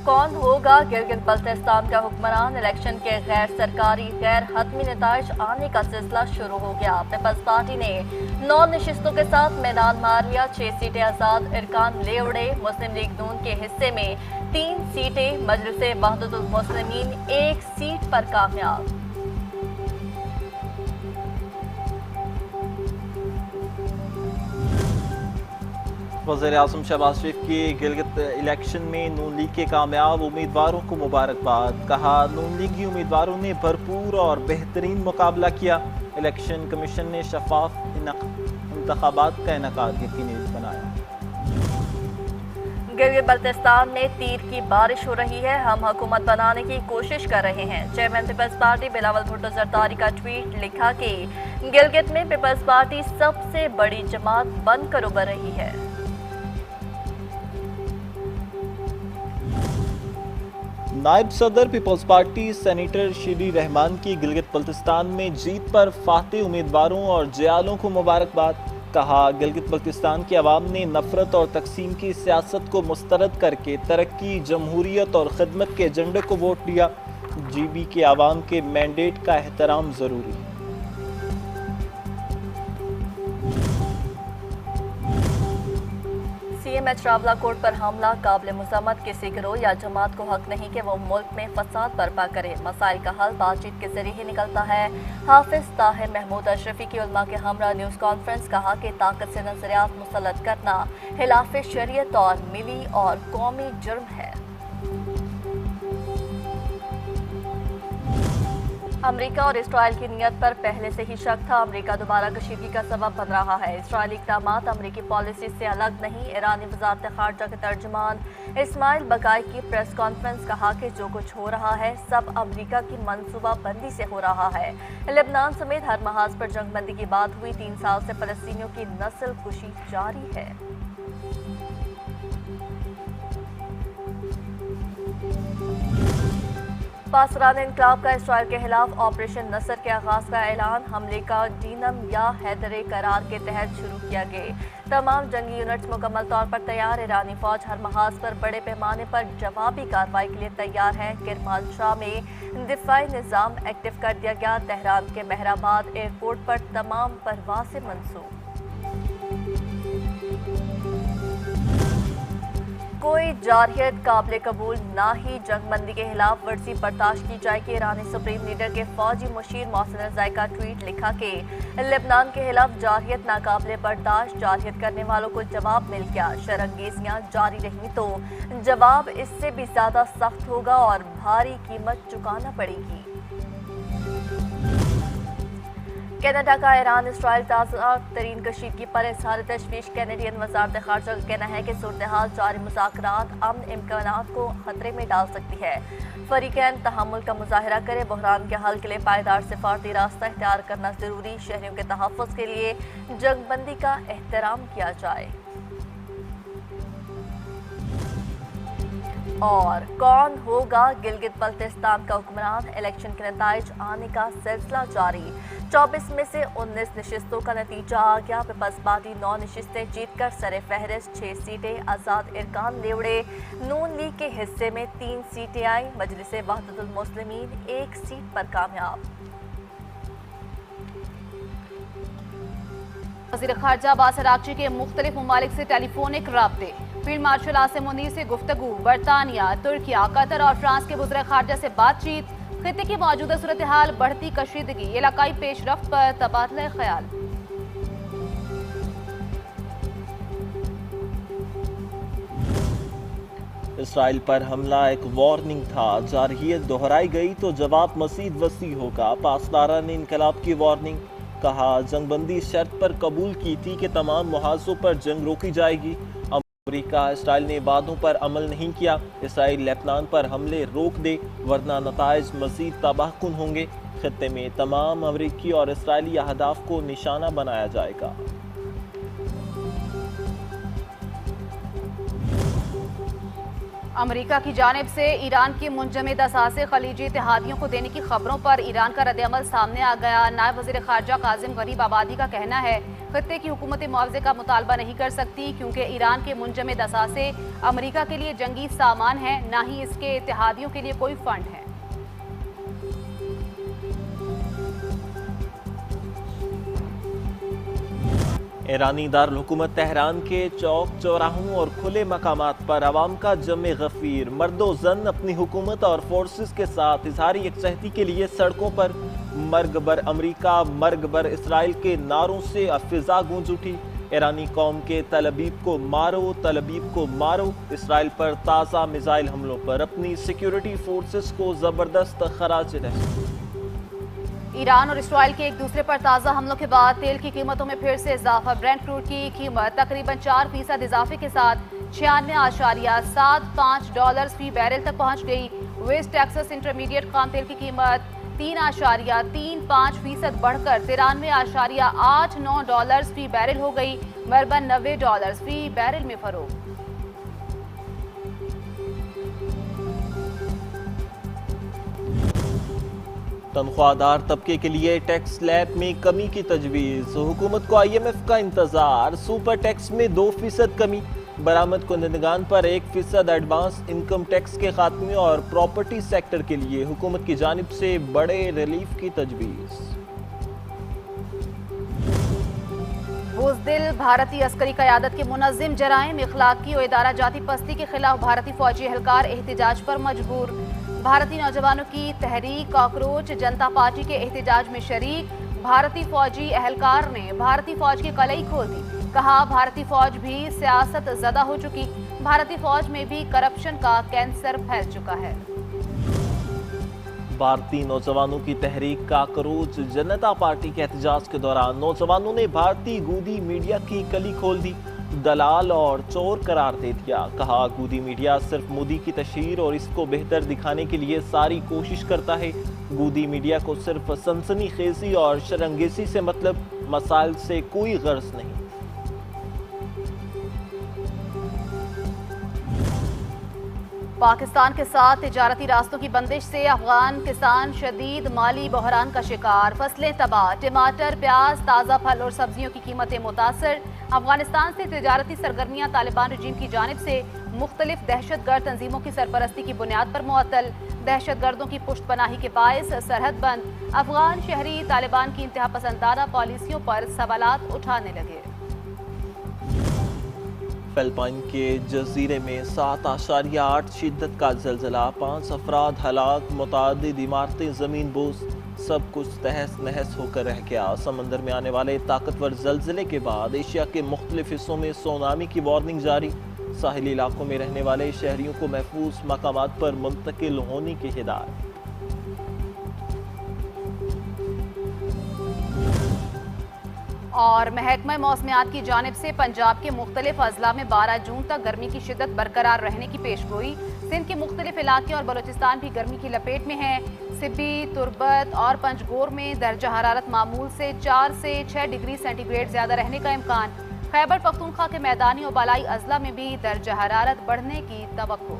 कौन होगा गिलगित बल्तिस्तान का हुक्मरान? इलेक्शन के गैर सरकारी गैर हतमी नताइज आने का सिलसिला शुरू हो गया। पीपल्स पार्टी ने 9 नशिस्तों के साथ मैदान मार लिया। 6 सीटें आजाद इरकान ले उड़े। मुस्लिम लीग नून के हिस्से में 3 सीटें, मजलिस वहदतुल मुस्लिमीन 1 सीट पर कामयाब। वज़ीर-ए-आज़म शहबाज शरीफ की गिलगित इलेक्शन में नून लीग के कामयाब उम्मीदवारों को मुबारकबाद। कहा, नून लीगी उम्मीदवारों ने भरपूर और बेहतरीन मुकाबला किया। इलेक्शन कमीशन ने शफाफ इंतखाबात का इनेकाद यकीनी बनाया। गिलगित बल्तिस्तान में तीर की बारिश हो रही है। हम हुकूमत बनाने की कोशिश कर रहे हैं। चेयरमैन पीपल्स पार्टी बिलावल भुट्टो जरदारी का ट्वीट लिखा कि गिलगित में पीपल्स पार्टी सबसे बड़ी जमात बनकर उभर रही है। नायब सदर पीपल्स पार्टी सेनेटर शीरी रहमान की गिलगित बल्तिस्तान में जीत पर फातेह उम्मीदवारों और जयालों को मुबारकबाद। कहा, गिलगित बल्तिस्तान की आवाम ने नफरत और तकसीम की सियासत को मुस्तरद करके तरक्की, जमहूरियत और खिदमत के एजेंडे को वोट दिया। GB के आवाम के मैंडेट का एहतराम जरूरी है। CMH रावला कोर्ट पर हमला काबिल मुज़म्मत। किसी गिरोह या जमात को हक नहीं कि वो मुल्क में फसाद बर्पा करे। मसाइल का हल बातचीत के जरिए ही निकलता है। हाफिज ताहिर महमूद अशरफी की उलमा के हमरा न्यूज़ कॉन्फ्रेंस। कहा कि ताकत से नजरियात मुसल्लत करना खिलाफ शरीयत और मिली और कौमी जुर्म है। अमेरिका और इसराइल की नीयत पर पहले से ही शक था। अमेरिका दोबारा कशीदगी का सबब बन रहा है। इसराइली इक़दामात अमेरिकी पॉलिसी से अलग नहीं। ईरानी वज़ारत ख़ारजा के तर्जुमान इस्माइल बगाई की प्रेस कॉन्फ्रेंस। कहा कि जो कुछ हो रहा है सब अमेरिका की मनसूबा बंदी से हो रहा है। लेबनान समेत हर महाज पर जंगबंदी की बात हुई। 3 साल से फ़लस्तीनियों की नस्ल कुशी जारी है। पासरान इनकलाब का इसराइल के खिलाफ ऑपरेशन नसर के आगाज का ऐलान। हमले का जीनम या हैदरे करार के तहत शुरू किया गया। तमाम जंगी यूनिट्स मुकम्मल तौर पर तैयार। ईरानी फौज हर महाज पर बड़े पैमाने पर जवाबी कार्रवाई के लिए तैयार है। किरमानशाह में दिफाई निज़ाम एक्टिव कर दिया गया। तेहरान के मेहराबाद एयरपोर्ट पर तमाम परवाज़ें मंसूब। कोई जारहियत काबिल कबूल ना ही जंगबंदी के खिलाफ वर्जी बर्दाश्त की जाएगी। ईरानी सुप्रीम लीडर के फौजी मुशीर मोहसिन रज़ाई का ट्वीट लिखा कि लेबनान के खिलाफ जारहियत नाकाबिल बर्दाश्त। जारहियत करने वालों को जवाब मिल गया। शरंगेजियाँ जारी रही तो जवाब इससे भी ज्यादा सख्त होगा और भारी कीमत चुकाना पड़ेगी। कनाडा का ईरान इसराइल ताज़ा तरीन कशीदगी पर इज़हार तशवीश। कैनेडियन वज़ारत ख़ारजा का कहना है कि सूरत हाल जारी मुज़ाकरात अमन इम्कानात को खतरे में डाल सकती है। फ़रीक़ैन तहम्मुल का मुज़ाहरा करे। बहरान के हल के लिए पायदार सिफारती रास्ता इख्तियार करना ज़रूरी। शहरियों के तहफ़्फ़ुज़ के लिए जंगबंदी का एहतराम किया जाए। और कौन होगा गिलगित बल्तिस्तान का हुक्मरान? इलेक्शन के नताइज आने का सिलसिला जारी। 24 में से 19 नशिस्तों का नतीजा आ गया। पीपल्स पार्टी 9 नशिस्तें जीतकर सरे फहरिस्त। 6 सीटें आज़ाद इरकान ले उड़े। नून लीग के हिस्से में 3 सीटें आई। मजलिस वहदतुल मुस्लिमीन 1 सीट पर कामयाब। वज़ीर ख़ारजा अब्बास अराग़ची के मुख्तलिफ ममालिक से टेलीफोनिक राब्ते। फील्ड मार्शल आसिम मुनीर से गुफ्तगू। बरतानिया, तुर्किया, कतर और फ्रांस के वज़ीर ख़ारजा से बातचीत। खित्ते की मौजूदा सूरत हाल, बढ़ती कशीदगी, इलाकाई पेशरफ्त पर तबादला ख्याल। इसराइल पर हमला एक वार्निंग था। जारहियत दोहराई गई तो जवाब मज़ीद वसी होगा। पासदारान इनकलाब की वार्निंग। कहा, जंगबंदी शर्त पर कबूल की थी कि तमाम मुहाजों पर जंग रोकी जाएगी। अमेरिका इसराइल ने वादों पर अमल नहीं किया। इसराइल लेबनान पर हमले रोक दे वरना नताइज मज़ीद तबाहकुन होंगे। खित्ते में तमाम अमेरिकी और इसराइली अहदाफ को निशाना बनाया जाएगा। امریکہ کی جانب سے ایران کی منجمد اثاثے خلیجی اتحادیوں کو دینے کی خبروں پر ایران کا رد عمل سامنے آ گیا۔ نائب وزیر خارجہ کاظم غریب آبادی کا کہنا ہے خطے کی حکومت معاوضے کا مطالبہ نہیں کر سکتی کیونکہ ایران کے منجمد اثاثے امریکہ کے لیے جنگی سامان ہیں، نہ ہی اس کے اتحادیوں کے لیے کوئی فنڈ ہے۔ ایرانی دارالحکومت تہران کے چوک چوراہوں اور کھلے مقامات پر عوام کا جمع غفیر، مرد و زن اپنی حکومت اور فورسز کے ساتھ اظہار یکجہتی کے لیے سڑکوں پر مرگ بر امریکہ، مرگ بر اسرائیل کے نعروں سے فضا گونج اٹھی۔ ایرانی قوم کے تل ابیب کو مارو، تل ابیب کو مارو، اسرائیل پر تازہ میزائل حملوں پر اپنی سیکیورٹی فورسز کو زبردست خراج تحسین۔ ایران اور اسرائیل کے ایک دوسرے پر تازہ حملوں کے بعد تیل کی قیمتوں میں پھر سے اضافہ۔ برنٹ کروڈ کی قیمت تقریباً 4% اضافے کے ساتھ 96.75 ڈالرز فی بیرل تک پہنچ گئی۔ ویسٹ ٹیکسس انٹرمیڈیٹ خام تیل کی قیمت 3.35% بڑھ کر 93.89 ڈالرز فی بیرل ہو گئی۔ مربن 90 ڈالرز فی بیرل میں فروخت۔ تنخواہ دار طبقے کے لیے ٹیکس سلیب میں کمی کی تجویز، حکومت کو آئی ایم ایف کا انتظار، سپر ٹیکس میں 2% کمی، برآمد کنندگان پر 1% ایڈوانس انکم ٹیکس کے خاتمے اور پراپرٹی سیکٹر کے لیے حکومت کی جانب سے بڑے ریلیف کی تجویز۔ بزدل بھارتی عسکری قیادت کے منظم جرائم، اخلاقی و ادارہ جاتی پستی کے خلاف بھارتی فوجی اہلکار احتجاج پر مجبور۔ بھارتی نوجوانوں کی تحریک کاکروچ جنتا پارٹی کے احتجاج میں شریک، بھارتی فوجی اہلکار نے بھارتی فوج کی قلعی کھول دی، کہا بھارتی فوج بھی سیاست زدہ ہو چکی، بھارتی فوج میں بھی کرپشن کا کینسر پھیل چکا ہے۔ بھارتی نوجوانوں کی تحریک کاکروچ جنتا پارٹی کے احتجاج کے دوران نوجوانوں نے بھارتی گودی میڈیا کی کلی کھول دی، دلال اور چور قرار دے دیا، کہا گودی میڈیا صرف مودی کی تشہیر اور اس کو بہتر دکھانے کے لیے ساری کوشش کرتا ہے، گودی میڈیا کو صرف سنسنی خیزی اور شرانگیزی سے مطلب، مسائل سے کوئی غرض نہیں۔ پاکستان کے ساتھ تجارتی راستوں کی بندش سے افغان کسان شدید مالی بحران کا شکار، فصلیں تباہ، ٹماٹر، پیاز، تازہ پھل اور سبزیوں کی قیمتیں متاثر۔ افغانستان سے تجارتی سرگرمیاں طالبان رجیم کی جانب سے مختلف دہشت گرد تنظیموں کی سرپرستی کی بنیاد پر معطل، دہشت گردوں کی پشت پناہی کے باعث سرحد بند، افغان شہری طالبان کی انتہا پسندانہ پالیسیوں پر سوالات اٹھانے لگے۔ فلپائن کے جزیرے میں 7.8 شدت کا زلزلہ، 5 افراد ہلاک، متعدد عمارتیں زمین بوس، سب کچھ تہس نہس ہو کر رہ گیا۔ سمندر میں آنے والے طاقتور زلزلے کے بعد ایشیا کے مختلف حصوں میں سونامی کی وارننگ جاری، ساحلی علاقوں میں رہنے والے شہریوں کو محفوظ مقامات پر منتقل ہونے کی ہدایت۔ اور محکمہ موسمیات کی جانب سے پنجاب کے مختلف اضلاع میں 12 جون تک گرمی کی شدت برقرار رہنے کی پیشگوئی، سندھ کے مختلف علاقے اور بلوچستان بھی گرمی کی لپیٹ میں ہیں۔ سبی، تربت اور پنجگور میں درجہ حرارت معمول سے 4 سے 6 ڈگری سینٹی گریڈ زیادہ رہنے کا امکان، خیبر پختونخوا کے میدانی اور بالائی اضلاع میں بھی درجہ حرارت بڑھنے کی توقع۔